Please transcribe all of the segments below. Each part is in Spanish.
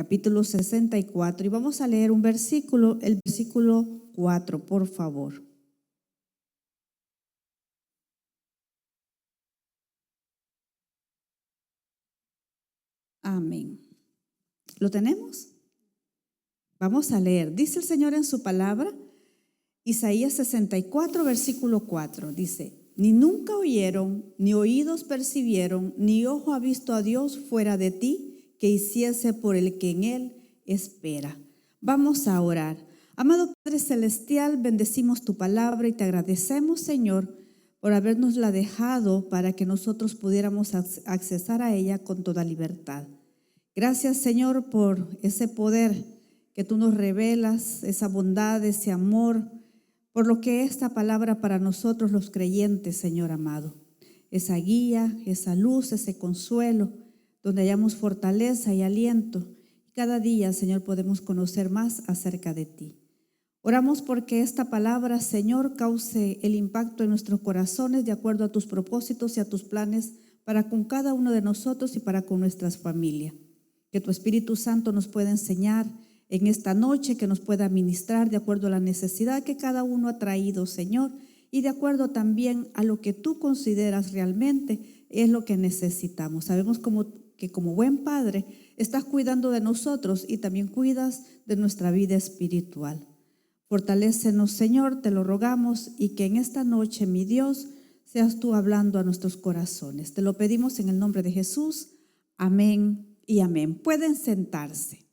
capítulo 64, y vamos a leer un versículo, el versículo 4, por favor. Amén. ¿Lo tenemos? Vamos a leer. Dice el Señor en su palabra, Isaías 64, versículo 4, dice: ni nunca oyeron, ni oídos percibieron, ni ojo ha visto a Dios fuera de ti, que hiciese por el que en Él espera. Vamos a orar. Amado Padre Celestial, bendecimos tu palabra y te agradecemos, Señor, por habernosla dejado para que nosotros pudiéramos accesar a ella con toda libertad. Gracias, Señor, por ese poder que tú nos revelas, esa bondad, ese amor, por lo que esta palabra para nosotros los creyentes, Señor amado, esa guía, esa luz, ese consuelo, donde hallamos fortaleza y aliento. Cada día, Señor, podemos conocer más acerca de ti. Oramos porque esta palabra, Señor, cause el impacto en nuestros corazones de acuerdo a tus propósitos y a tus planes para con cada uno de nosotros y para con nuestras familias. Que tu Espíritu Santo nos pueda enseñar en esta noche, que nos pueda ministrar de acuerdo a la necesidad que cada uno ha traído, Señor, y de acuerdo también a lo que tú consideras realmente es lo que necesitamos. Sabemos que como buen Padre estás cuidando de nosotros y también cuidas de nuestra vida espiritual. Fortalécenos, Señor, te lo rogamos, y que en esta noche, mi Dios, seas tú hablando a nuestros corazones. Te lo pedimos en el nombre de Jesús. Amén y amén. Pueden sentarse.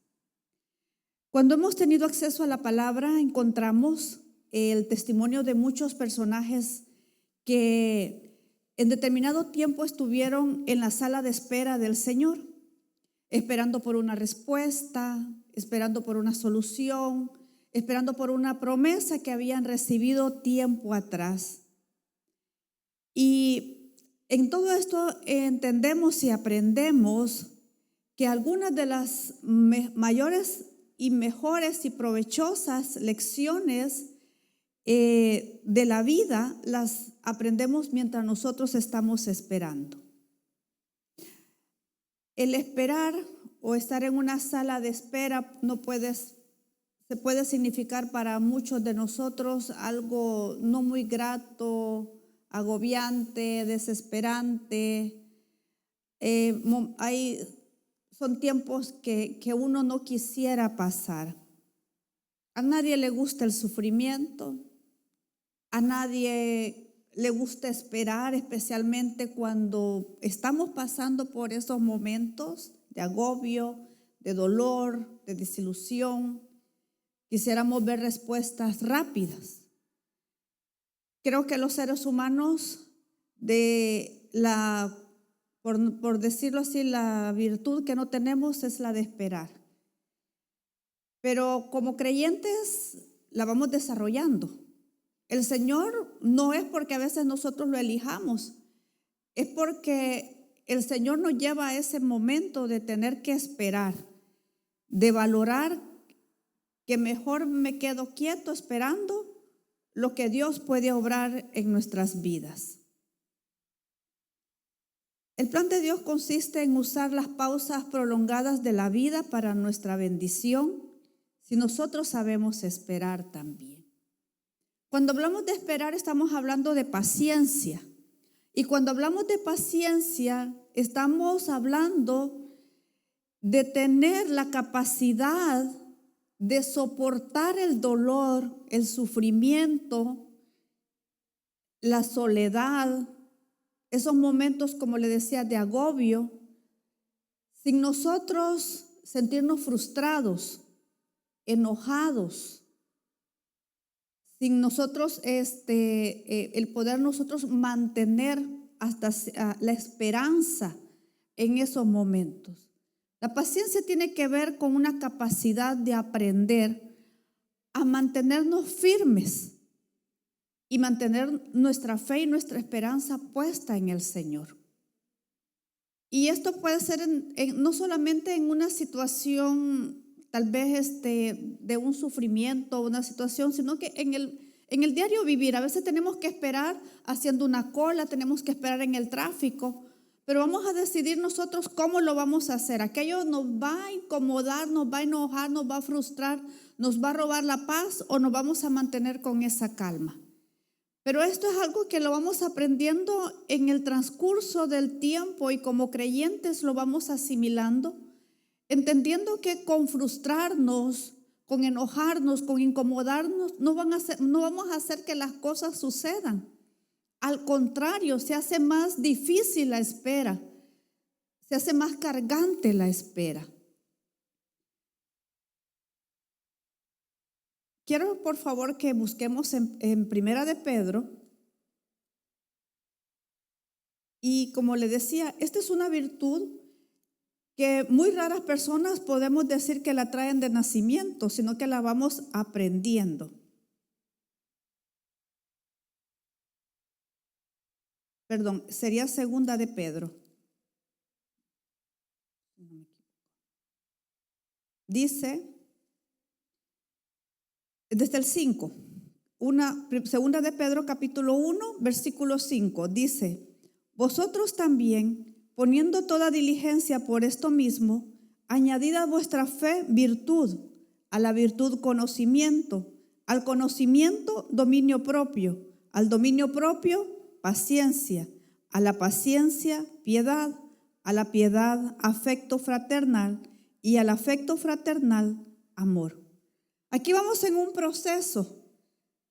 Cuando hemos tenido acceso a la palabra, encontramos el testimonio de muchos personajes que en determinado tiempo estuvieron en la sala de espera del Señor, esperando por una respuesta, esperando por una solución, esperando por una promesa que habían recibido tiempo atrás. Y en todo esto entendemos y aprendemos que algunas de las mayores y mejores y provechosas lecciones de la vida las aprendemos mientras nosotros estamos esperando. El esperar o estar en una sala de espera se puede significar para muchos de nosotros algo no muy grato, agobiante, desesperante. Son tiempos que uno no quisiera pasar. A nadie le gusta el sufrimiento, a nadie le gusta esperar, especialmente cuando estamos pasando por esos momentos de agobio, de dolor, de desilusión. Quisiéramos ver respuestas rápidas. Creo que los seres humanos, por decirlo así, la virtud que no tenemos es la de esperar. Pero como creyentes la vamos desarrollando. El Señor no es porque a veces nosotros lo elijamos, es porque el Señor nos lleva a ese momento de tener que esperar, de valorar que mejor me quedo quieto esperando lo que Dios puede obrar en nuestras vidas. El plan de Dios consiste en usar las pausas prolongadas de la vida para nuestra bendición, si nosotros sabemos esperar también. Cuando hablamos de esperar, estamos hablando de paciencia. Y cuando hablamos de paciencia, estamos hablando de tener la capacidad de soportar el dolor, el sufrimiento, la soledad, esos momentos, como le decía, de agobio, sin nosotros sentirnos frustrados, enojados, sin nosotros el poder nosotros mantener hasta la esperanza en esos momentos. La paciencia tiene que ver con una capacidad de aprender a mantenernos firmes y mantener nuestra fe y nuestra esperanza puesta en el Señor. Y esto puede ser no solamente en una situación tal vez de un sufrimiento, una situación, sino que en el diario vivir. A veces tenemos que esperar haciendo una cola, tenemos que esperar en el tráfico, pero vamos a decidir nosotros cómo lo vamos a hacer. Aquello nos va a incomodar, nos va a enojar, nos va a frustrar, nos va a robar la paz o nos vamos a mantener con esa calma. Pero esto es algo que lo vamos aprendiendo en el transcurso del tiempo y como creyentes lo vamos asimilando, entendiendo que con frustrarnos, con enojarnos, con incomodarnos, no vamos a hacer que las cosas sucedan. Al contrario, se hace más difícil la espera, se hace más cargante la espera. Quiero, por favor, que busquemos en Primera de Pedro. Y como le decía, esta es una virtud que muy raras personas podemos decir que la traen de nacimiento, sino que la vamos aprendiendo. Perdón, sería Segunda de Pedro. Dice, desde el 5, Segunda de Pedro capítulo 1, versículo 5, dice: vosotros también, poniendo toda diligencia por esto mismo, añadid a vuestra fe virtud, a la virtud conocimiento, al conocimiento dominio propio, al dominio propio paciencia, a la paciencia piedad, a la piedad afecto fraternal y al afecto fraternal amor. Aquí vamos en un proceso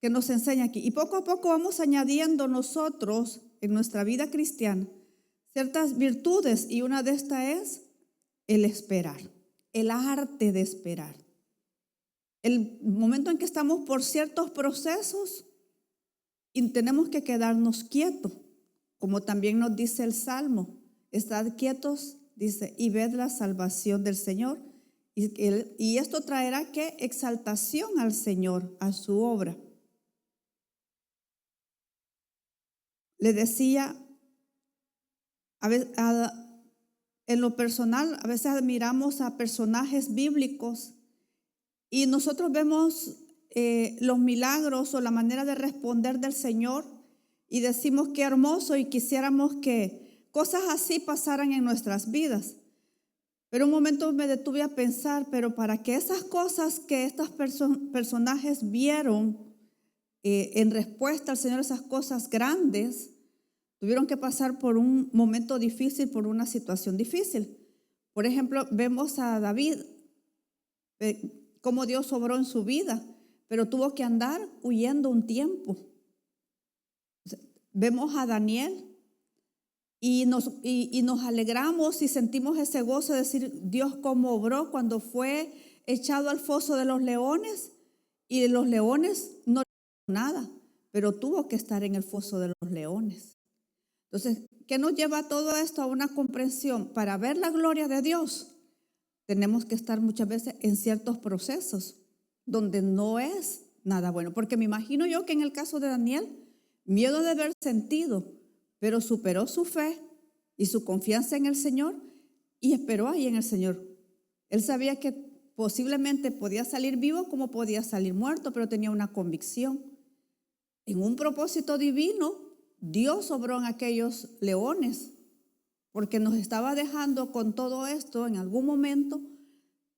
que nos enseña aquí y poco a poco vamos añadiendo nosotros en nuestra vida cristiana ciertas virtudes y una de estas es el esperar, el arte de esperar. El momento en que estamos por ciertos procesos y tenemos que quedarnos quietos, como también nos dice el Salmo, estad quietos, dice, y ved la salvación del Señor. Y esto traerá ¿qué? Exaltación al Señor, a su obra. Le decía, en lo personal, a veces admiramos a personajes bíblicos y nosotros vemos los milagros o la manera de responder del Señor y decimos qué hermoso y quisiéramos que cosas así pasaran en nuestras vidas. Pero un momento me detuve a pensar, pero para que esas cosas que estos personajes vieron en respuesta al Señor, esas cosas grandes, tuvieron que pasar por un momento difícil, por una situación difícil. Por ejemplo, vemos a David, cómo Dios obró en su vida, pero tuvo que andar huyendo un tiempo. Vemos a Daniel y nos alegramos y sentimos ese gozo de decir, Dios cómo obró cuando fue echado al foso de los leones y los leones no le hicieron nada, pero tuvo que estar en el foso de los leones. Entonces, ¿qué nos lleva todo esto a una comprensión? Para ver la gloria de Dios, tenemos que estar muchas veces en ciertos procesos donde no es nada bueno. Porque me imagino yo que en el caso de Daniel, miedo de haber sentido, pero superó su fe y su confianza en el Señor y esperó ahí en el Señor. Él sabía que posiblemente podía salir vivo como podía salir muerto, pero tenía una convicción. En un propósito divino, Dios obró en aquellos leones, porque nos estaba dejando con todo esto en algún momento,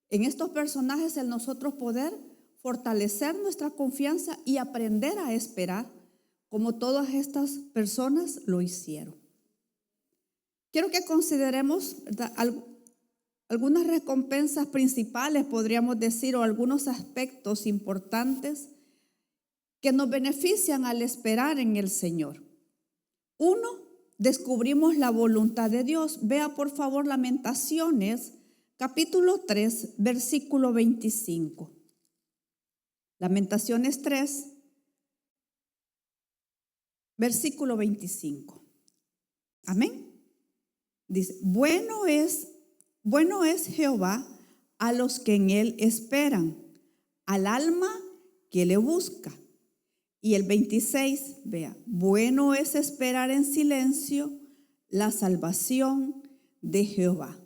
en estos personajes, el nosotros poder fortalecer nuestra confianza y aprender a esperar, como todas estas personas lo hicieron. Quiero que consideremos, ¿verdad?, algunas recompensas principales, podríamos decir, o algunos aspectos importantes que nos benefician al esperar en el Señor. Uno, descubrimos la voluntad de Dios. Vea por favor Lamentaciones, capítulo 3, versículo 25. Lamentaciones 3, versículo 25. Amén. Dice, bueno es Jehová a los que en él esperan, al alma que le busca. Y el 26, vea, bueno es esperar en silencio la salvación de Jehová.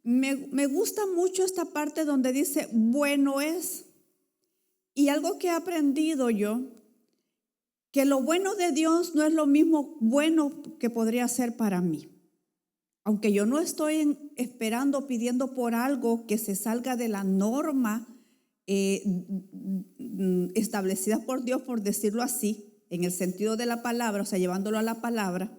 Me gusta mucho esta parte donde dice bueno es. Y algo que he aprendido yo que lo bueno de Dios no es lo mismo bueno que podría ser para mí. Aunque yo no estoy esperando, pidiendo por algo que se salga de la norma establecida por Dios, por decirlo así, en el sentido de la palabra, o sea, llevándolo a la palabra.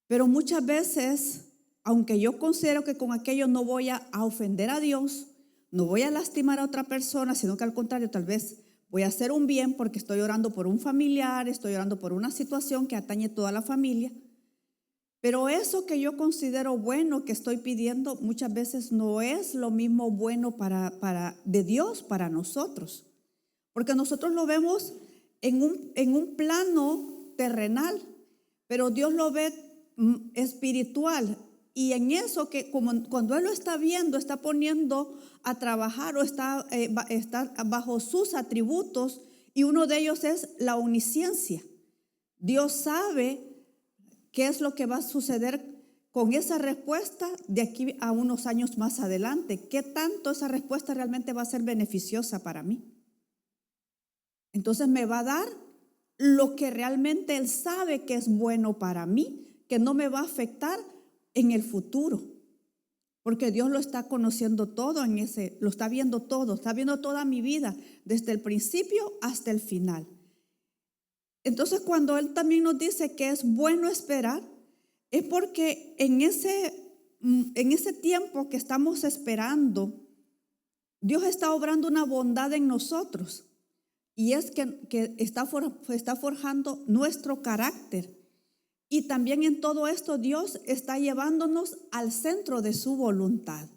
Pero muchas veces, aunque yo considero que con aquello no voy a ofender a Dios, no voy a lastimar a otra persona, sino que al contrario, tal vez voy a hacer un bien porque estoy orando por un familiar, estoy orando por una situación que atañe a toda la familia. Pero eso que yo considero bueno que estoy pidiendo muchas veces no es lo mismo bueno de Dios para nosotros. Porque nosotros lo vemos en un plano terrenal, pero Dios lo ve espiritual. Y en eso que cuando Él lo está viendo, está poniendo a trabajar o está bajo sus atributos, y uno de ellos es la omnisciencia. Dios sabe qué es lo que va a suceder con esa respuesta de aquí a unos años más adelante. ¿Qué tanto esa respuesta realmente va a ser beneficiosa para mí? Entonces me va a dar lo que realmente Él sabe que es bueno para mí, que no me va a afectar en el futuro. Porque Dios lo está conociendo todo lo está viendo todo, está viendo toda mi vida, desde el principio hasta el final. Entonces, cuando Él también nos dice que es bueno esperar, es porque en ese tiempo que estamos esperando, Dios está obrando una bondad en nosotros. Y es que está forjando nuestro carácter. Y también en todo esto Dios está llevándonos al centro de su voluntad,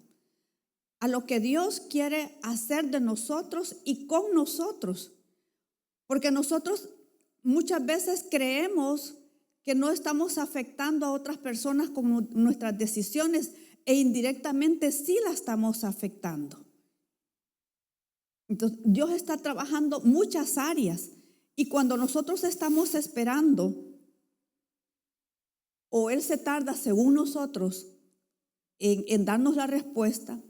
a lo que Dios quiere hacer de nosotros y con nosotros. Porque nosotros muchas veces creemos que no estamos afectando a otras personas con nuestras decisiones, e indirectamente sí la estamos afectando. Entonces, Dios está trabajando muchas áreas, y cuando nosotros estamos esperando, o Él se tarda según nosotros en darnos la respuesta,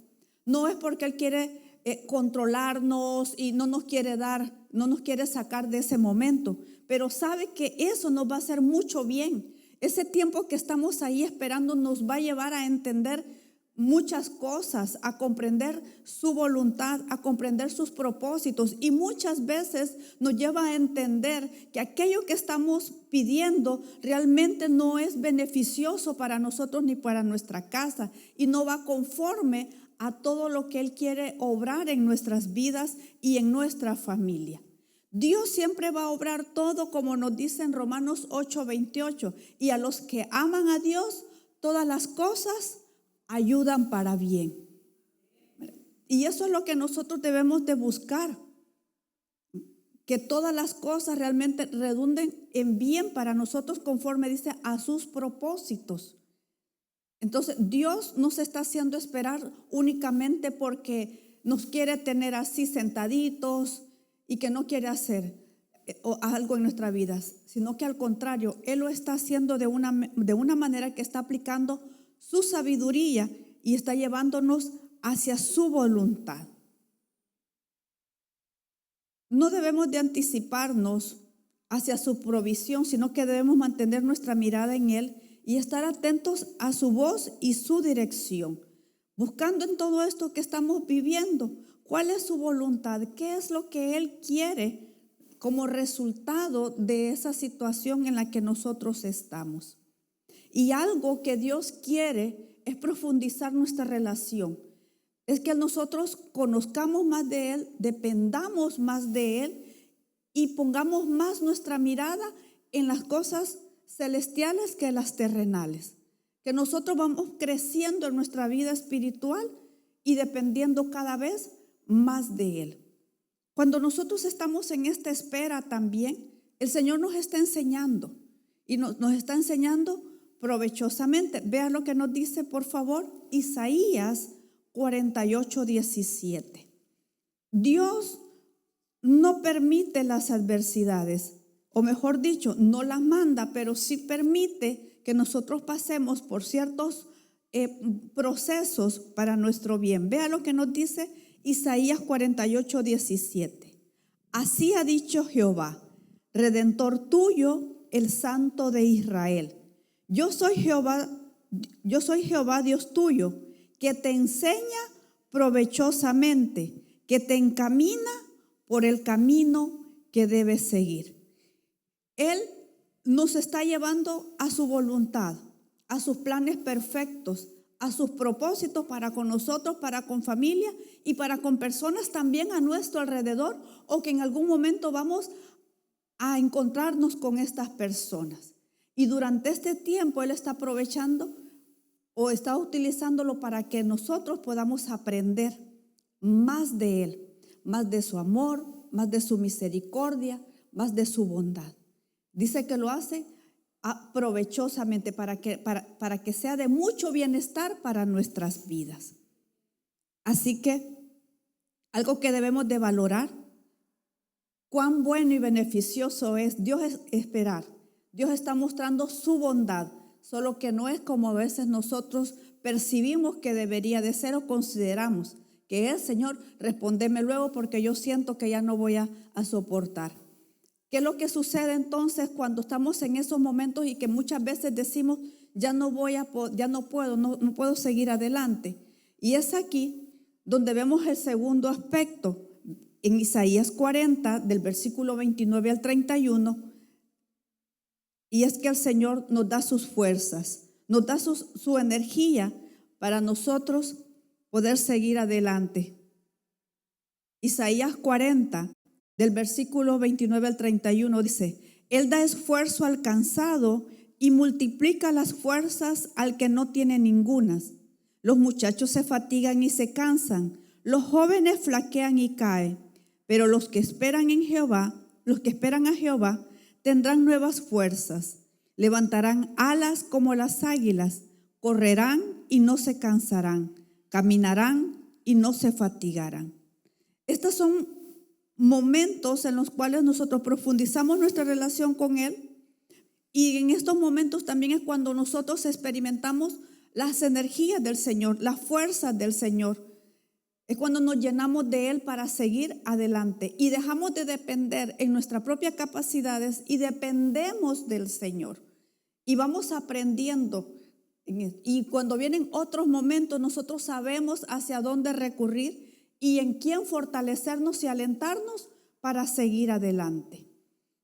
no es porque Él quiere controlarnos y no nos quiere sacar de ese momento, pero sabe que eso nos va a hacer mucho bien. Ese tiempo que estamos ahí esperando nos va a llevar a entender muchas cosas, a comprender su voluntad, a comprender sus propósitos, y muchas veces nos lleva a entender que aquello que estamos pidiendo realmente no es beneficioso para nosotros ni para nuestra casa, y no va conforme a todo lo que Él quiere obrar en nuestras vidas y en nuestra familia. Dios siempre va a obrar todo, como nos dice en Romanos 8:28, y a los que aman a Dios, todas las cosas ayudan para bien. Y eso es lo que nosotros debemos de buscar, que todas las cosas realmente redunden en bien para nosotros, conforme dice a sus propósitos. Entonces Dios nos está haciendo esperar únicamente porque nos quiere tener así sentaditos y que no quiere hacer algo en nuestras vidas, sino que al contrario, Él lo está haciendo de una manera que está aplicando su sabiduría y está llevándonos hacia su voluntad. No debemos de anticiparnos hacia su provisión, sino que debemos mantener nuestra mirada en Él y estar atentos a su voz y su dirección, buscando en todo esto que estamos viviendo cuál es su voluntad, qué es lo que Él quiere como resultado de esa situación en la que nosotros estamos. Y algo que Dios quiere es profundizar nuestra relación, es que nosotros conozcamos más de Él, dependamos más de Él y pongamos más nuestra mirada en las cosas celestiales que las terrenales. Que nosotros vamos creciendo en nuestra vida espiritual y dependiendo cada vez más de Él. Cuando nosotros estamos en esta espera también, el Señor nos está enseñando y nos está enseñando provechosamente. Vean lo que nos dice, por favor, Isaías 48:17. Dios no permite las adversidades, o mejor dicho, no las manda, pero sí permite que nosotros pasemos por ciertos procesos para nuestro bien. Vea lo que nos dice Isaías 48:17. Así ha dicho Jehová: Redentor tuyo, el Santo de Israel. Yo soy Jehová Dios tuyo, que te enseña provechosamente, que te encamina por el camino que debes seguir. Él nos está llevando a su voluntad, a sus planes perfectos, a sus propósitos para con nosotros, para con familia y para con personas también a nuestro alrededor, o que en algún momento vamos a encontrarnos con estas personas. Y durante este tiempo Él está aprovechando o está utilizándolo para que nosotros podamos aprender más de Él, más de su amor, más de su misericordia, más de su bondad. Dice que lo hace provechosamente para que sea de mucho bienestar para nuestras vidas. Así que algo que debemos de valorar, cuán bueno y beneficioso es Dios es esperar. Dios está mostrando su bondad, solo que no es como a veces nosotros percibimos que debería de ser o consideramos que es: Señor, respóndeme luego porque yo siento que ya no voy a soportar. ¿Qué es lo que sucede entonces cuando estamos en esos momentos y que muchas veces decimos: ya no puedo seguir adelante? Y es aquí donde vemos el segundo aspecto. En Isaías 40, del versículo 29 al 31, y es que el Señor nos da sus fuerzas, nos da su energía para nosotros poder seguir adelante. Isaías 40, del versículo 29 al 31 dice: Él da esfuerzo al cansado y multiplica las fuerzas al que no tiene ningunas. Los muchachos se fatigan y se cansan, los jóvenes flaquean y caen, pero los que esperan a Jehová, tendrán nuevas fuerzas, levantarán alas como las águilas, correrán y no se cansarán, caminarán y no se fatigarán. Estos son momentos en los cuales nosotros profundizamos nuestra relación con Él, y en estos momentos también es cuando nosotros experimentamos las energías del Señor, las fuerzas del Señor. Es cuando nos llenamos de Él para seguir adelante y dejamos de depender en nuestras propias capacidades y dependemos del Señor. Y vamos aprendiendo. Y cuando vienen otros momentos, nosotros sabemos hacia dónde recurrir y en quién fortalecernos y alentarnos para seguir adelante.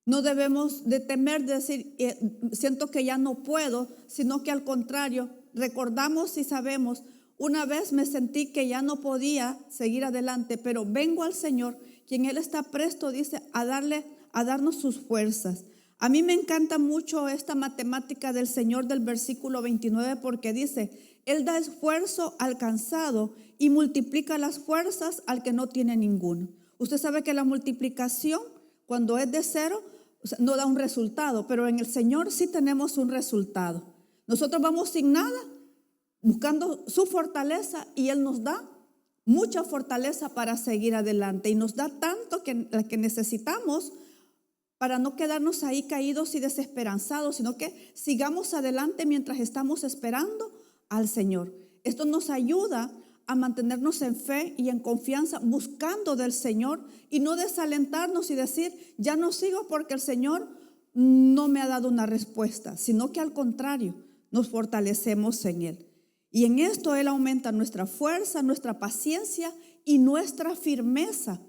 No debemos de temer de decir: siento que ya no puedo, sino que al contrario, recordamos y sabemos: una vez me sentí que ya no podía seguir adelante, pero vengo al Señor, quien Él está presto, dice, a darnos sus fuerzas. A mí me encanta mucho esta matemática del Señor del versículo 29, porque dice: Él da esfuerzo al cansado y multiplica las fuerzas al que no tiene ninguno. Usted sabe que la multiplicación, cuando es de cero, no da un resultado, pero en el Señor sí tenemos un resultado. Nosotros vamos sin nada, buscando su fortaleza, y Él nos da mucha fortaleza para seguir adelante y nos da tanto que necesitamos para no quedarnos ahí caídos y desesperanzados, sino que sigamos adelante mientras estamos esperando al Señor. Esto nos ayuda a mantenernos en fe y en confianza, buscando del Señor y no desalentarnos y decir: ya no sigo porque el Señor no me ha dado una respuesta, sino que al contrario, nos fortalecemos en Él. Y en esto Él aumenta nuestra fuerza, nuestra paciencia y nuestra firmeza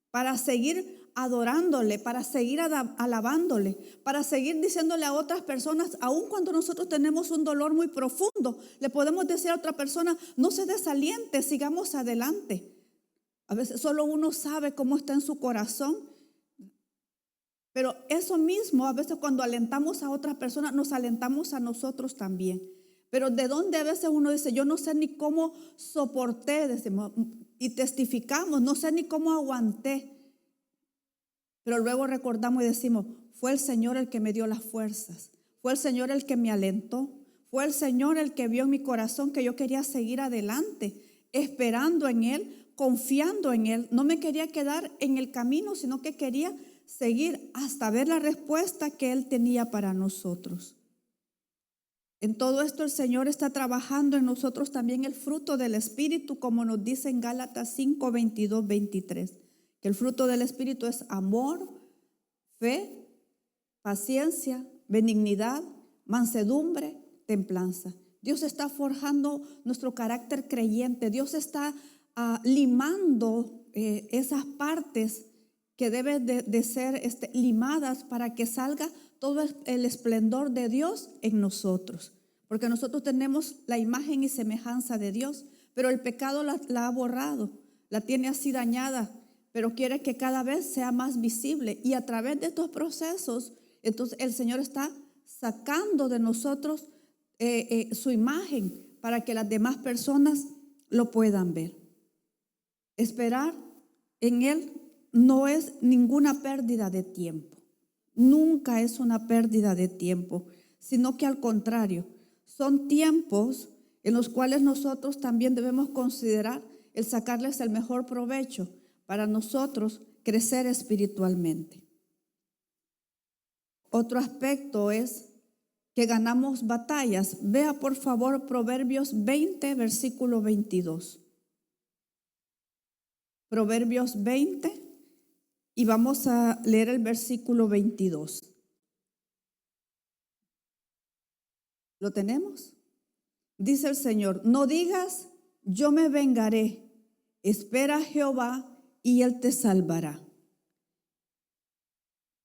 para seguir adorándole, para seguir alabándole, para seguir diciéndole a otras personas, aun cuando nosotros tenemos un dolor muy profundo, le podemos decir a otra persona: no se desaliente, sigamos adelante. A veces solo uno sabe cómo está en su corazón, pero eso mismo, a veces cuando alentamos a otras personas, nos alentamos a nosotros también. Pero de dónde a veces uno dice: yo no sé ni cómo soporté, decimos, y testificamos, no sé ni cómo aguanté. Pero luego recordamos y decimos: fue el Señor el que me dio las fuerzas, fue el Señor el que me alentó, fue el Señor el que vio en mi corazón que yo quería seguir adelante, esperando en Él, confiando en Él. No me quería quedar en el camino, sino que quería seguir hasta ver la respuesta que Él tenía para nosotros. En todo esto el Señor está trabajando en nosotros también el fruto del Espíritu, como nos dice en Gálatas 5, 22, 23. Que el fruto del Espíritu es amor, fe, paciencia, benignidad, mansedumbre, templanza. Dios está forjando nuestro carácter creyente. Dios está limando esas partes que deben de ser limadas para que salga todo el esplendor de Dios en nosotros. Porque nosotros tenemos la imagen y semejanza de Dios, pero el pecado la ha borrado, la tiene así dañada, pero quiere que cada vez sea más visible. Y a través de estos procesos, entonces el Señor está sacando de nosotros su imagen para que las demás personas lo puedan ver. Esperar en Él no es ninguna pérdida de tiempo. Nunca es una pérdida de tiempo, sino que al contrario, son tiempos en los cuales nosotros también debemos considerar el sacarles el mejor provecho para nosotros crecer espiritualmente. Otro aspecto es que ganamos batallas. Vea por favor Proverbios 20, versículo 22. Proverbios 20 y vamos a leer el versículo 22. ¿Lo tenemos? Dice el Señor, no digas, yo me vengaré. Espera a Jehová y Él te salvará.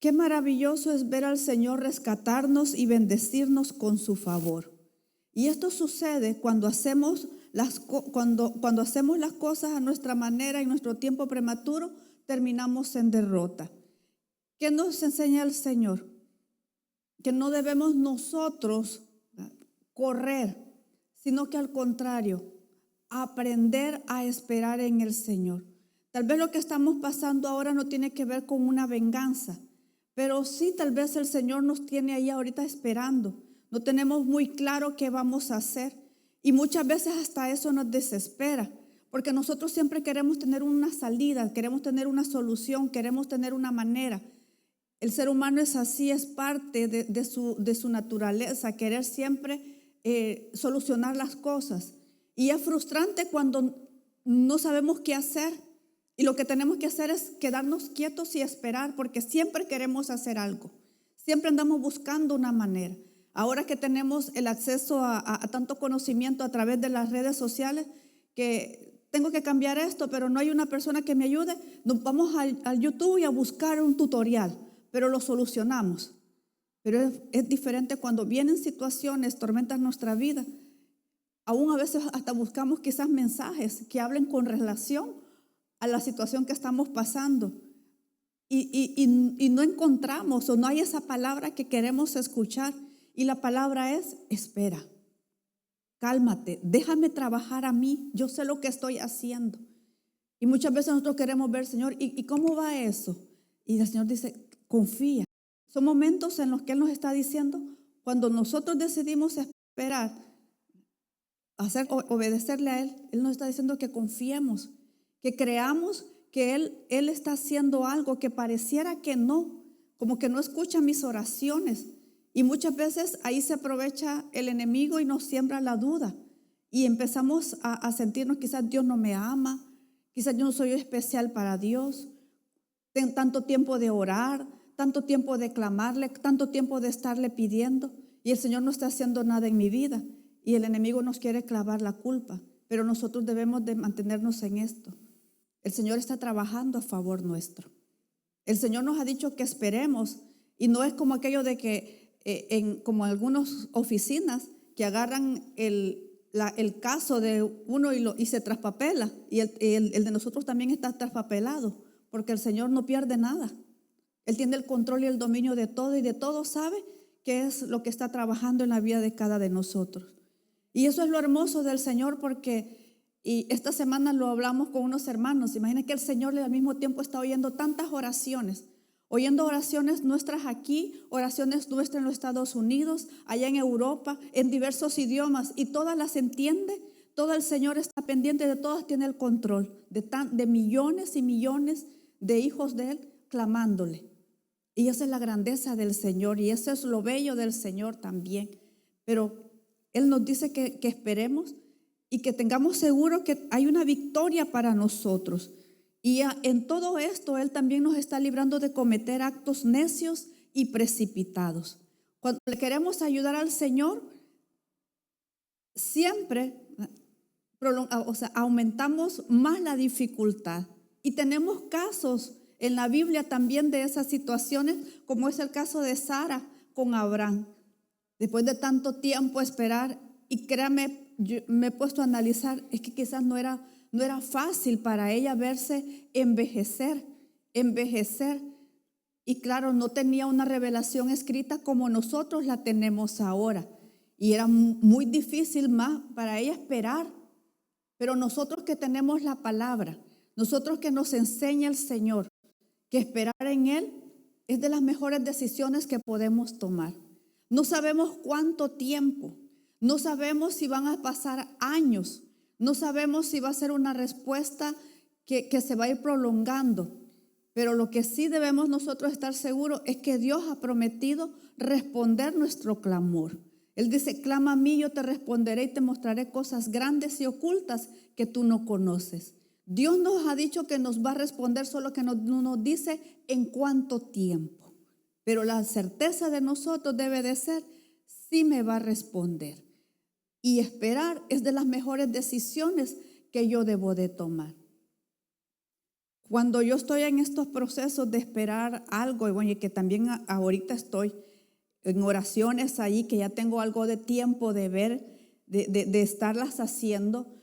Qué maravilloso es ver al Señor rescatarnos y bendecirnos con su favor. Y esto sucede cuando hacemos cuando hacemos las cosas a nuestra manera y nuestro tiempo prematuro, terminamos en derrota. ¿Qué nos enseña el Señor? Que no debemos nosotros correr, sino que al contrario, aprender a esperar en el Señor. Tal vez lo que estamos pasando ahora no tiene que ver con una venganza, pero sí tal vez el Señor nos tiene ahí ahorita esperando. No tenemos muy claro qué vamos a hacer y muchas veces hasta eso nos desespera, porque nosotros siempre queremos tener una salida, queremos tener una solución, queremos tener una manera. El ser humano es así, es parte de su naturaleza, querer siempre solucionar las cosas. Y es frustrante cuando no sabemos qué hacer y lo que tenemos que hacer es quedarnos quietos y esperar, porque siempre queremos hacer algo, siempre andamos buscando una manera. Ahora que tenemos el acceso a tanto conocimiento a través de las redes sociales, que tengo que cambiar esto, pero no hay una persona que me ayude, nos vamos al YouTube y a buscar un tutorial, pero lo solucionamos. Pero es diferente cuando vienen situaciones, tormentas en nuestra vida. Aún a veces hasta buscamos quizás mensajes que hablen con relación a la situación que estamos pasando. Y no encontramos o no hay esa palabra que queremos escuchar. Y la palabra es espera, cálmate, déjame trabajar a mí, yo sé lo que estoy haciendo. Y muchas veces nosotros queremos ver, Señor, ¿y cómo va eso? Y el Señor dice, confía. Son momentos en los que Él nos está diciendo, cuando nosotros decidimos esperar, obedecerle a Él, Él nos está diciendo que confiemos, que creamos que Él está haciendo algo que pareciera que no, como que no escucha mis oraciones. Y muchas veces ahí se aprovecha el enemigo y nos siembra la duda. Y empezamos a sentirnos, quizás Dios no me ama, quizás yo no soy especial para Dios. Tengo tanto tiempo de orar, tanto tiempo de clamarle, tanto tiempo de estarle pidiendo. Y el Señor no está haciendo nada en mi vida. Y el enemigo nos quiere clavar la culpa. Pero nosotros debemos de mantenernos en esto. El Señor está trabajando a favor nuestro. El Señor nos ha dicho que esperemos. Y no es como aquello de que como algunas oficinas que agarran el caso de uno y se traspapela, y el de nosotros también está traspapelado, porque el Señor no pierde nada. Él tiene el control y el dominio de todo, y de todo sabe qué es lo que está trabajando en la vida de cada de nosotros. Y eso es lo hermoso del Señor, porque y esta semana lo hablamos con unos hermanos. Imaginen que el Señor al mismo tiempo está oyendo tantas oraciones, oyendo oraciones nuestras aquí, oraciones nuestras en los Estados Unidos, allá en Europa, en diversos idiomas, y todas las entiende. Todo el Señor está pendiente de todas, tiene el control de millones y millones de hijos de Él clamándole. Y esa es la grandeza del Señor, y eso es lo bello del Señor también. Pero Él nos dice que esperemos y que tengamos seguro que hay una victoria para nosotros. Y en todo esto Él también nos está librando de cometer actos necios y precipitados. Cuando le queremos ayudar al Señor, siempre aumentamos más la dificultad. Y tenemos casos en la Biblia también de esas situaciones, como es el caso de Sara con Abraham. Después de tanto tiempo esperar, y créame, yo me he puesto a analizar, es que quizás no era fácil para ella verse envejecer. Y claro, no tenía una revelación escrita como nosotros la tenemos ahora. Y era muy difícil más para ella esperar. Pero nosotros que tenemos la palabra, nosotros que nos enseña el Señor, que esperar en Él es de las mejores decisiones que podemos tomar. No sabemos cuánto tiempo, no sabemos si van a pasar años, no sabemos si va a ser una respuesta que se va a ir prolongando. Pero lo que sí debemos nosotros estar seguros es que Dios ha prometido responder nuestro clamor. Él dice, clama a mí, yo te responderé y te mostraré cosas grandes y ocultas que tú no conoces. Dios nos ha dicho que nos va a responder, solo que no nos dice en cuánto tiempo. Pero la certeza de nosotros debe de ser, sí me va a responder. Y esperar es de las mejores decisiones que yo debo de tomar. Cuando yo estoy en estos procesos de esperar algo, y bueno, y que también ahorita estoy en oraciones ahí, que ya tengo algo de tiempo de ver, de estarlas haciendo,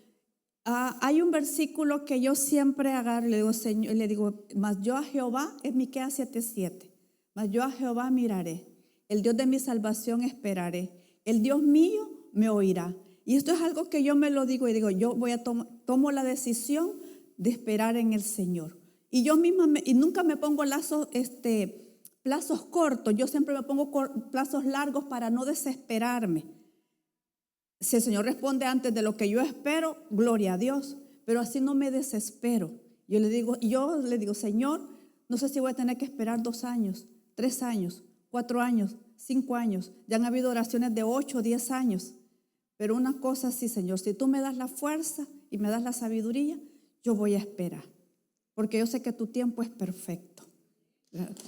hay un versículo que yo siempre agarro y le digo, Señor, le digo, mas yo a Jehová, es Miqueas 7:7, mas yo a Jehová miraré, el Dios de mi salvación esperaré, el Dios mío me oirá. Y esto es algo que yo me lo digo y digo, yo voy a tomo la decisión de esperar en el Señor. Y yo misma y nunca me pongo plazos cortos, yo siempre me pongo plazos largos para no desesperarme. Si el Señor responde antes de lo que yo espero, gloria a Dios, pero así no me desespero. Yo le digo, Señor, no sé si voy a tener que esperar 2 años, 3 años, 4 años, 5 años. Ya han habido oraciones de 8 o 10 años. Pero una cosa sí, Señor, si tú me das la fuerza y me das la sabiduría, yo voy a esperar, porque yo sé que tu tiempo es perfecto.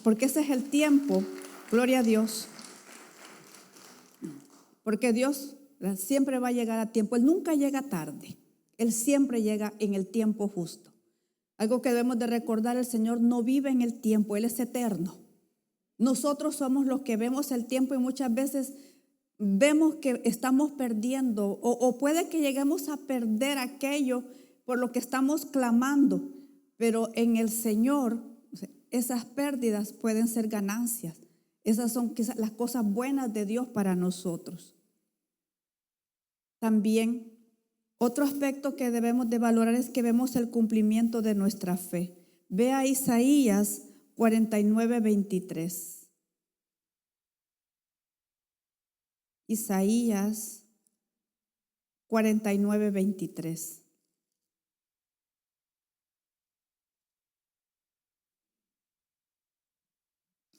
Porque ese es el tiempo, gloria a Dios. Porque Dios siempre va a llegar a tiempo. Él nunca llega tarde. Él siempre llega en el tiempo justo. Algo que debemos de recordar, el Señor no vive en el tiempo, Él es eterno. Nosotros somos los que vemos el tiempo y muchas veces vemos que estamos perdiendo o puede que lleguemos a perder aquello por lo que estamos clamando, pero en el Señor esas pérdidas pueden ser ganancias. Esas son quizás las cosas buenas de Dios para nosotros. También otro aspecto que debemos de valorar es que vemos el cumplimiento de nuestra fe. Ve a Isaías 49:23. Isaías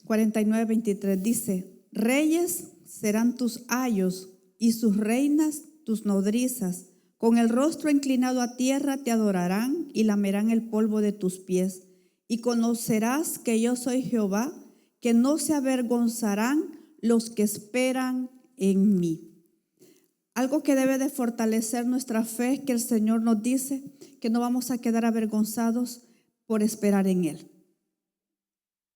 49:23. Dice, reyes serán tus ayos y sus reinas tus nodrizas. Con el rostro inclinado a tierra te adorarán y lamerán el polvo de tus pies. Y conocerás que yo soy Jehová, que no se avergonzarán los que esperan en mí. Algo que debe de fortalecer nuestra fe es que el Señor nos dice que no vamos a quedar avergonzados por esperar en Él.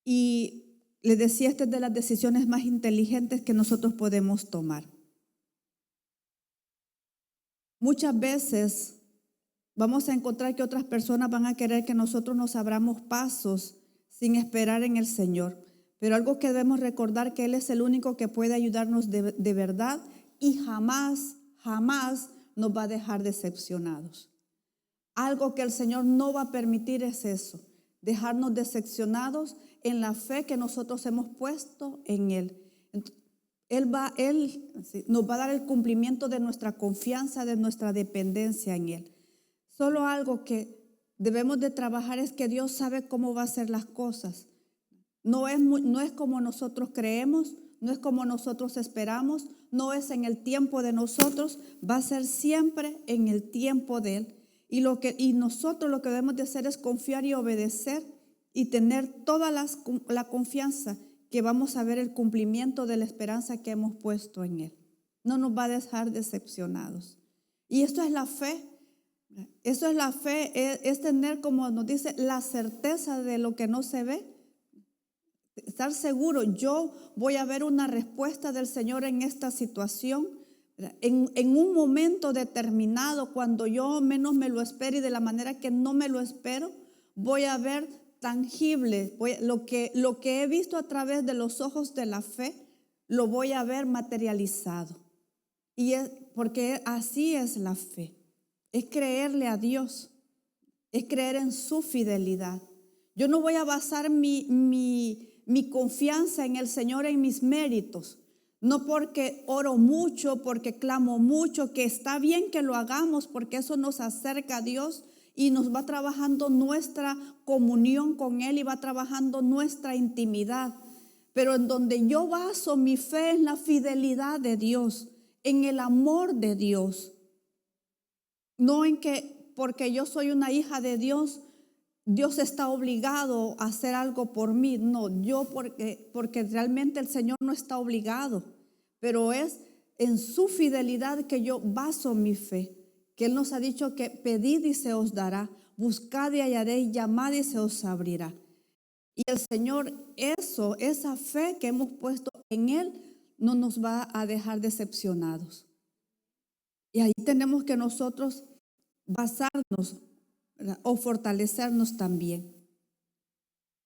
Y les decía, esta es de las decisiones más inteligentes que nosotros podemos tomar. Muchas veces vamos a encontrar que otras personas van a querer que nosotros nos abramos pasos sin esperar en el Señor. Pero algo que debemos recordar, que Él es el único que puede ayudarnos de verdad y jamás nos va a dejar decepcionados. Algo que el Señor no va a permitir es eso, dejarnos decepcionados en la fe que nosotros hemos puesto en Él. Él nos va a dar el cumplimiento de nuestra confianza, de nuestra dependencia en Él. Solo algo que debemos de trabajar es que Dios sabe cómo va a hacer las cosas. No es como nosotros creemos, no es como nosotros esperamos, no es en el tiempo de nosotros, va a ser siempre en el tiempo de Él. Y nosotros lo que debemos de hacer es confiar y obedecer y tener toda la confianza que vamos a ver el cumplimiento de la esperanza que hemos puesto en Él. No nos va a dejar decepcionados. Y esto es la fe. Eso es la fe, es tener, como nos dice, la certeza de lo que no se ve. Estar seguro, yo voy a ver una respuesta del Señor en esta situación, en un momento determinado, cuando yo menos me lo espero y de la manera que no me lo espero, voy a ver tangible, lo que he visto a través de los ojos de la fe, lo voy a ver materializado. Y porque así es la fe. Es creerle a Dios, es creer en su fidelidad. Yo no voy a basar mi confianza en el Señor en mis méritos, no porque oro mucho, porque clamo mucho, que está bien que lo hagamos porque eso nos acerca a Dios y nos va trabajando nuestra comunión con Él y va trabajando nuestra intimidad. Pero en donde yo baso mi fe en la fidelidad de Dios, en el amor de Dios. No en que porque yo soy una hija de Dios, Dios está obligado a hacer algo por mí. No, yo porque realmente el Señor no está obligado, pero es en su fidelidad que yo baso mi fe. Que Él nos ha dicho que pedid y se os dará, buscad y hallaréis, llamad y se os abrirá. Y el Señor, esa fe que hemos puesto en Él, no nos va a dejar decepcionados. Y ahí tenemos que nosotros basarnos, ¿verdad?, o fortalecernos también.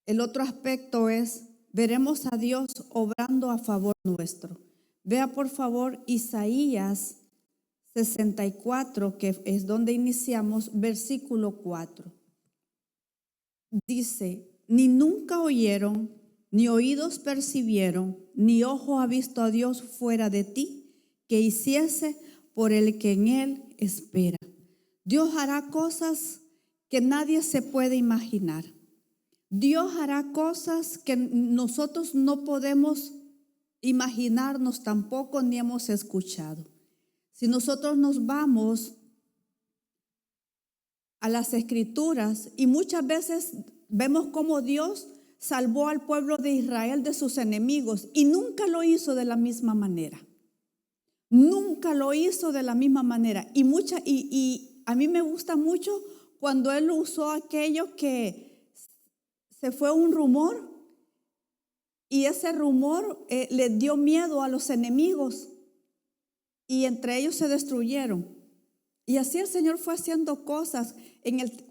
El otro aspecto es, veremos a Dios obrando a favor nuestro. Vea por favor Isaías 64, que es donde iniciamos, versículo 4. Dice, ni nunca oyeron, ni oídos percibieron, ni ojo ha visto a Dios fuera de ti, que hiciese por el que en Él espera. Dios hará cosas que nadie se puede imaginar. Dios hará cosas que nosotros no podemos imaginarnos tampoco ni hemos escuchado. Si nosotros nos vamos a las Escrituras y muchas veces vemos cómo Dios salvó al pueblo de Israel de sus enemigos y nunca lo hizo de la misma manera. Nunca lo hizo de la misma manera. Y a mí me gusta mucho cuando Él usó aquello que se fue un rumor y ese rumor le dio miedo a los enemigos y entre ellos se destruyeron. Y así el Señor fue haciendo cosas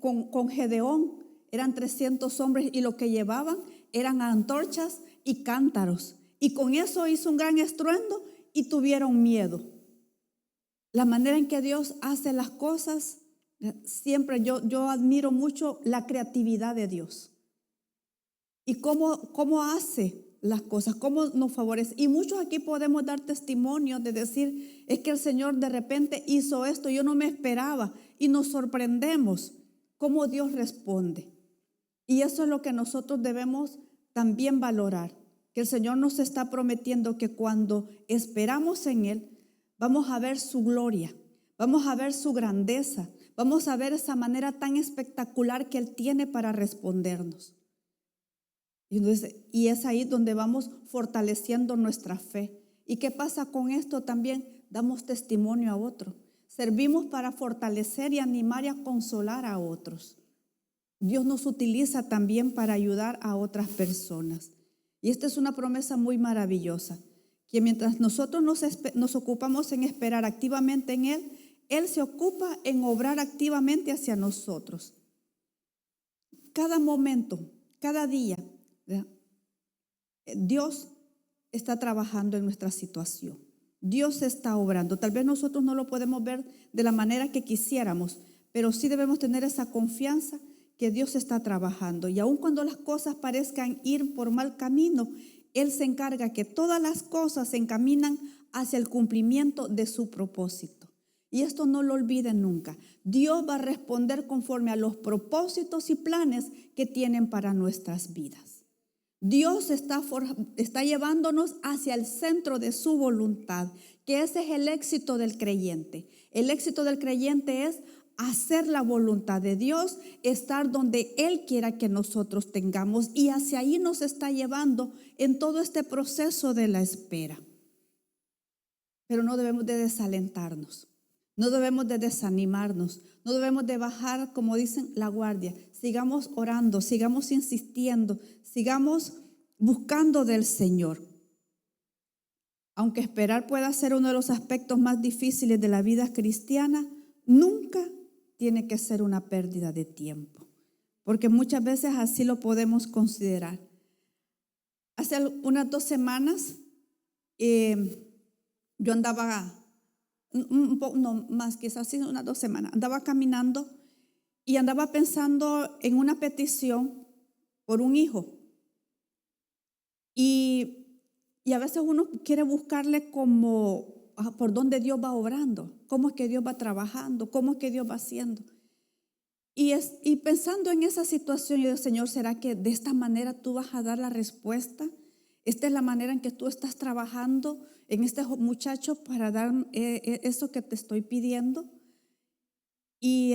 con Gedeón. Eran 300 hombres y lo que llevaban eran antorchas y cántaros. Y con eso hizo un gran estruendo y tuvieron miedo. La manera en que Dios hace las cosas, siempre yo admiro mucho la creatividad de Dios. Y cómo hace las cosas, cómo nos favorece. Y muchos aquí podemos dar testimonio de decir, es que el Señor de repente hizo esto, yo no me esperaba. Y nos sorprendemos cómo Dios responde. Y eso es lo que nosotros debemos también valorar. Que el Señor nos está prometiendo que cuando esperamos en Él, vamos a ver su gloria, vamos a ver su grandeza, vamos a ver esa manera tan espectacular que Él tiene para respondernos. Y es ahí donde vamos fortaleciendo nuestra fe. ¿Y qué pasa con esto? También damos testimonio a otro. Servimos para fortalecer y animar y a consolar a otros. Dios nos utiliza también para ayudar a otras personas. Y esta es una promesa muy maravillosa, que mientras nosotros nos ocupamos en esperar activamente en Él, Él se ocupa en obrar activamente hacia nosotros. Cada momento, cada día, ¿verdad?, Dios está trabajando en nuestra situación. Dios está obrando. Tal vez nosotros no lo podemos ver de la manera que quisiéramos, pero sí debemos tener esa confianza que Dios está trabajando. Y aun cuando las cosas parezcan ir por mal camino, Él se encarga que todas las cosas se encaminan hacia el cumplimiento de su propósito. Y esto no lo olviden nunca. Dios va a responder conforme a los propósitos y planes que tienen para nuestras vidas. Dios está llevándonos hacia el centro de su voluntad, que ese es el éxito del creyente. El éxito del creyente es hacer la voluntad de Dios, estar donde Él quiera que nosotros tengamos, y hacia ahí nos está llevando en todo este proceso de la espera. Pero no debemos de desalentarnos, no debemos de desanimarnos, no debemos de bajar, como dicen, la guardia. Sigamos orando, sigamos insistiendo, sigamos buscando del Señor. Aunque esperar pueda ser uno de los aspectos más difíciles de la vida cristiana, nunca tiene que ser una pérdida de tiempo, porque muchas veces así lo podemos considerar. Hace unas 2 semanas yo andaba, no más, quizás sí, unas 2 semanas, andaba caminando y andaba pensando en una petición por un hijo. Y a veces uno quiere buscarle como por dónde Dios va obrando, cómo es que Dios va trabajando, cómo es que Dios va haciendo. Y pensando en esa situación, yo digo, Señor, ¿será que de esta manera tú vas a dar la respuesta? ¿Esta es la manera en que tú estás trabajando en este muchacho para dar eso que te estoy pidiendo? Y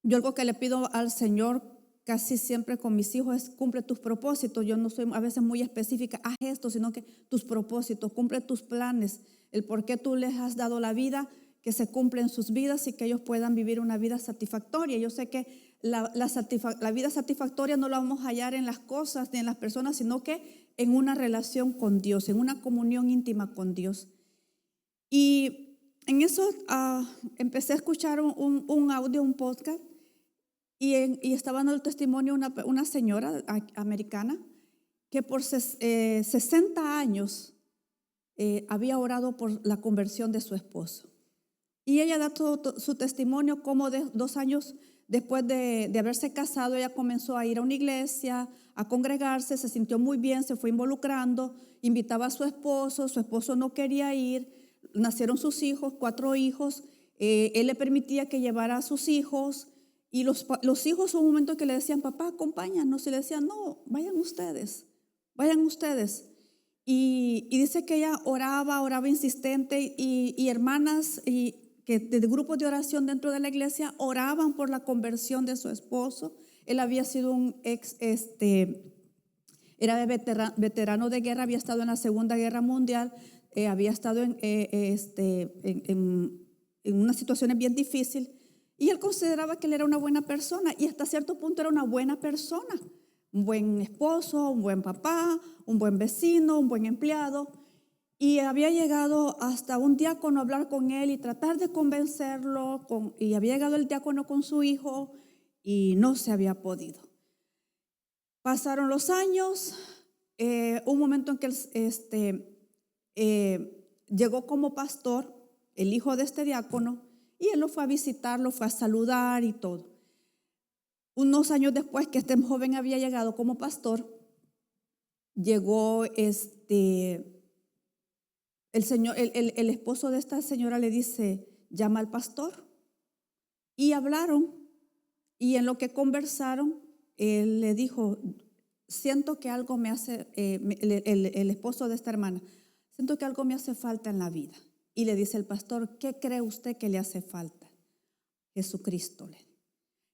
yo algo que le pido al Señor casi siempre con mis hijos es: cumple tus propósitos. Yo no soy a veces muy específica, haz esto, sino que tus propósitos, cumple tus planes, el por qué tú les has dado la vida, que se cumplen sus vidas y que ellos puedan vivir una vida satisfactoria. Yo sé que la vida satisfactoria no la vamos a hallar en las cosas ni en las personas, sino que en una relación con Dios, en una comunión íntima con Dios. Y en eso empecé a escuchar un audio, un podcast, y estaba dando el testimonio una señora americana que por 60 años había orado por la conversión de su esposo. Y ella da todo su testimonio, como 2 años después de haberse casado, ella comenzó a ir a una iglesia, a congregarse, se sintió muy bien, se fue involucrando, invitaba a su esposo no quería ir, nacieron sus hijos, 4 hijos, él le permitía que llevara a sus hijos, y los hijos hubo un momento que le decían: papá, acompáñanos, y le decían: no, vayan ustedes. Y dice que ella oraba insistente, y hermanas que de grupos de oración dentro de la iglesia oraban por la conversión de su esposo. Él había sido era veterano de guerra, había estado en la Segunda Guerra Mundial, había estado en unas situaciones bien difíciles, y él consideraba que él era una buena persona, y hasta cierto punto era una buena persona, un buen esposo, un buen papá, un buen vecino, un buen empleado. Y había llegado hasta un diácono a hablar con él y tratar de convencerlo, y había llegado el diácono con su hijo y no se había podido. Pasaron los años, un momento en que llegó como pastor el hijo de este diácono, y él lo fue a visitar, lo fue a saludar y todo. Unos años después que este joven había llegado como pastor, llegó el esposo de esta señora, le dice: llama al pastor. Y hablaron, y en lo que conversaron, él le dijo: siento que algo me hace, el esposo de esta hermana, siento que algo me hace falta en la vida. Y le dice el pastor: ¿qué cree usted que le hace falta? Jesucristo.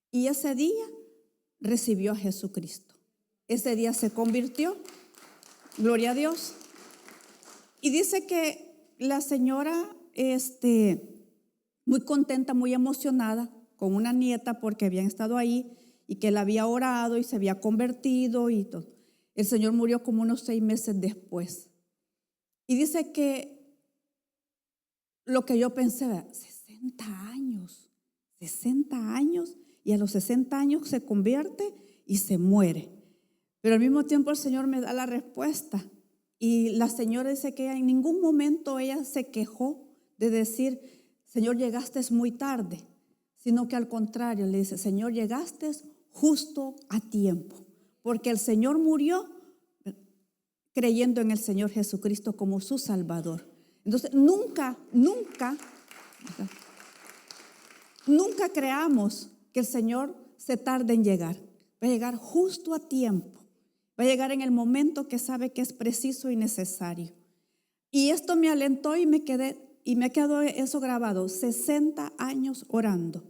Y ese día recibió a Jesucristo. Ese día se convirtió, gloria a Dios. Y dice que la señora, muy contenta, muy emocionada, con una nieta, porque habían estado ahí y que él había orado y se había convertido y todo. El Señor murió como unos 6 meses después. Y dice que lo que yo pensé, 60 años, y a los 60 años se convierte y se muere. Pero al mismo tiempo el Señor me da la respuesta. Y la señora dice que en ningún momento ella se quejó de decir: Señor, llegaste muy tarde, sino que al contrario le dice: Señor, llegaste justo a tiempo, porque el Señor murió creyendo en el Señor Jesucristo como su Salvador. Entonces nunca creamos que el Señor se tarde en llegar. Va a llegar justo a tiempo, va a llegar en el momento que sabe que es preciso y necesario. Y esto me alentó y me quedé y me quedó eso grabado, 60 años orando,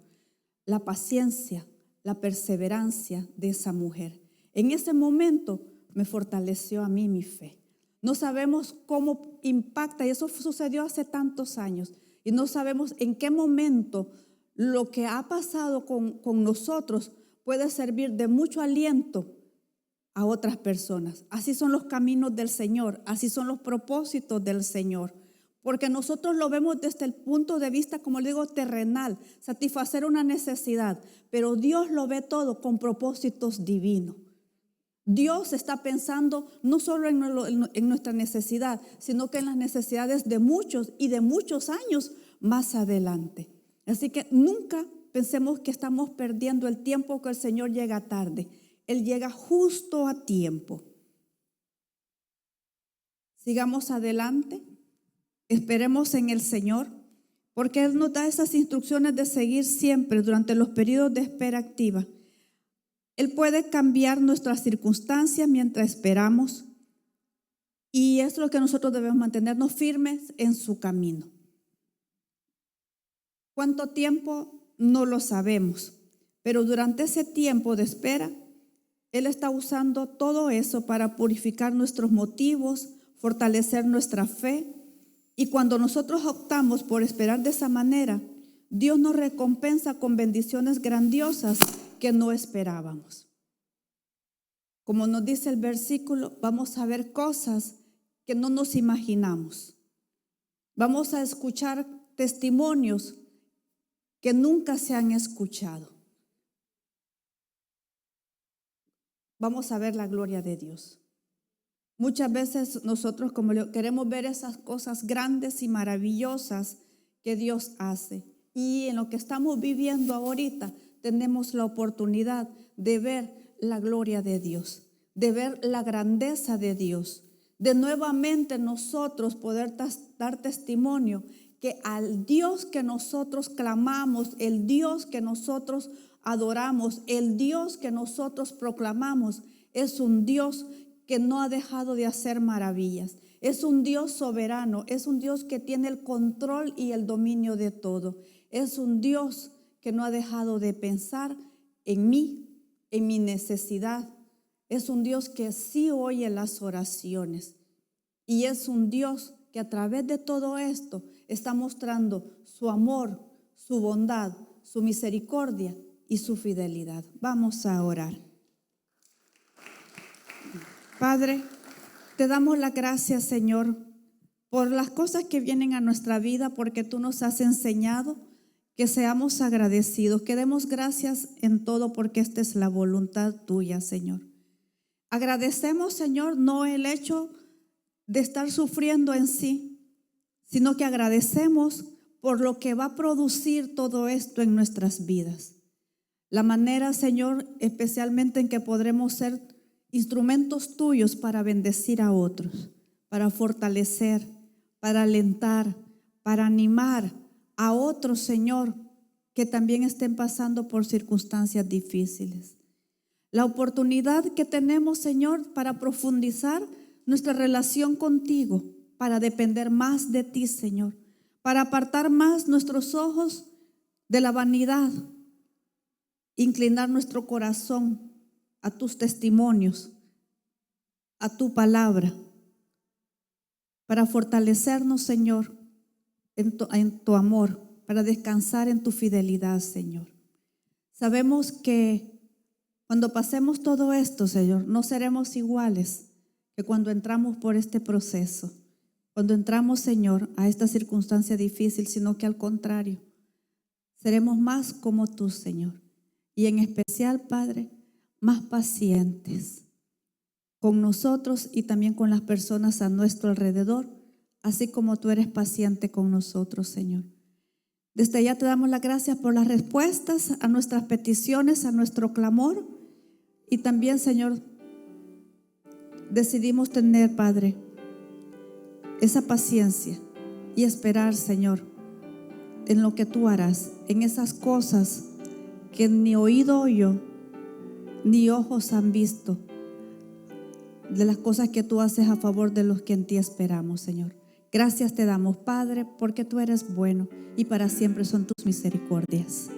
la paciencia, la perseverancia de esa mujer. En ese momento me fortaleció a mí mi fe. No sabemos cómo impacta, y eso sucedió hace tantos años, y no sabemos en qué momento lo que ha pasado con nosotros puede servir de mucho aliento a otras personas. Así son los caminos del Señor, así son los propósitos del Señor. Porque nosotros lo vemos desde el punto de vista, como le digo, terrenal, satisfacer una necesidad, pero Dios lo ve todo con propósitos divinos. Dios está pensando no solo en nuestra necesidad, sino que en las necesidades de muchos y de muchos años más adelante. Así que nunca pensemos que estamos perdiendo el tiempo, que el Señor llega tarde. Él llega justo a tiempo. Sigamos adelante, esperemos en el Señor, porque Él nos da esas instrucciones de seguir siempre durante los periodos de espera activa. Él puede cambiar nuestras circunstancias mientras esperamos, y es lo que nosotros debemos mantenernos firmes en su camino. ¿Cuánto tiempo? No lo sabemos, pero durante ese tiempo de espera, Él está usando todo eso para purificar nuestros motivos, fortalecer nuestra fe, y cuando nosotros optamos por esperar de esa manera, Dios nos recompensa con bendiciones grandiosas que no esperábamos. Como nos dice el versículo, vamos a ver cosas que no nos imaginamos. Vamos a escuchar testimonios que nunca se han escuchado. Vamos a ver la gloria de Dios. Muchas veces nosotros queremos ver esas cosas grandes y maravillosas que Dios hace. Y en lo que estamos viviendo ahorita tenemos la oportunidad de ver la gloria de Dios, de ver la grandeza de Dios, de nuevamente nosotros poder dar testimonio que al Dios que nosotros clamamos, el Dios que nosotros adoramos, el Dios que nosotros proclamamos, es un Dios que no ha dejado de hacer maravillas. Es un Dios soberano, es un Dios que tiene el control y el dominio de todo. Es un Dios que no ha dejado de pensar en mí, en mi necesidad. Es un Dios que sí oye las oraciones. Y es un Dios que a través de todo esto está mostrando su amor, su bondad, su misericordia y su fidelidad. Vamos a orar. Padre, te damos las gracias, Señor, por las cosas que vienen a nuestra vida, porque tú nos has enseñado que seamos agradecidos, que demos gracias en todo, porque esta es la voluntad tuya, Señor. Agradecemos, Señor, no el hecho de estar sufriendo en sí, sino que agradecemos por lo que va a producir todo esto en nuestras vidas. La manera, Señor, especialmente en que podremos ser instrumentos tuyos para bendecir a otros, para fortalecer, para alentar, para animar a otros, Señor, que también estén pasando por circunstancias difíciles. La oportunidad que tenemos, Señor, para profundizar nuestra relación contigo, para depender más de ti, Señor, para apartar más nuestros ojos de la vanidad, inclinar nuestro corazón a tus testimonios, a tu palabra, para fortalecernos, Señor, en tu amor, para descansar en tu fidelidad, Señor. Sabemos que cuando pasemos todo esto, Señor, no seremos iguales que cuando entramos por este proceso, cuando entramos, Señor, a esta circunstancia difícil, sino que al contrario, seremos más como tú, Señor, y en especial, Padre, más pacientes con nosotros y también con las personas a nuestro alrededor, así como tú eres paciente con nosotros, Señor. Desde ya te damos las gracias por las respuestas a nuestras peticiones, a nuestro clamor, y también, Señor, decidimos tener, Padre, esa paciencia y esperar, Señor, en lo que tú harás, en esas cosas que ni oído oyó, ni ojos han visto, de las cosas que tú haces a favor de los que en ti esperamos, Señor. Gracias te damos, Padre, porque tú eres bueno y para siempre son tus misericordias.